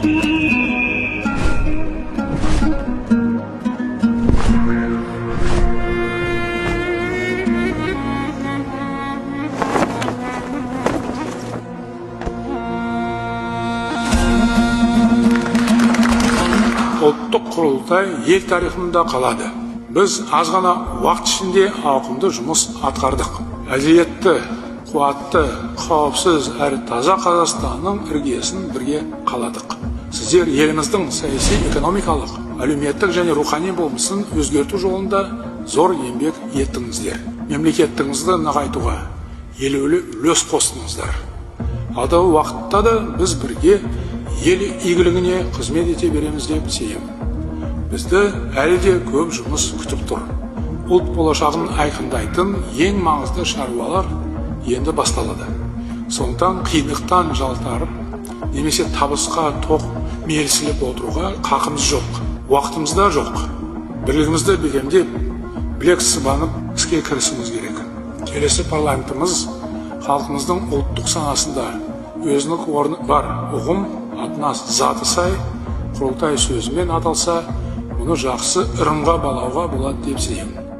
Ұлттық құрылтай ел тарихында қалады. Біз аз ғана уақыт ішінде ауқымды жұмыс атқардық. Әділетті, қуатты, қауіпсіз әрі таза Қазақстанның іргесін бірге қаладық. Сіздер еліміздің саяси, экономикалық, әлеуметтік және рухани болмысын өзгерту жолында зор еңбек еттіңіздер. Мемлекеттігіңізді нығайтуға елеулі үлес қостыңыздар. Алдағы уақытта да біз бірге ел игілігіне қызмет ете береміз деп сенемін. Бізді әлі де көп жұмыс күтіп тұр. Ұлт болашағын айқындайтын ең маңызды шаруалар енді басталады. Сондықтан қиындықтан жалтарып, немесе табысқа тоқ мерсіліп отыруға қақымыз жоқ. Уақытымыз да жоқ. Бірлігімізді бекемдеп, білек сыбанып іске кірісуіміз керек. Келесі парламентіміз халқымыздың ұлттық санасында өзінің орны бар ұғым, атына заты сай, құрылтай сөзімен аталса, мұны жақсы ырымға балауға болады деп сенемін.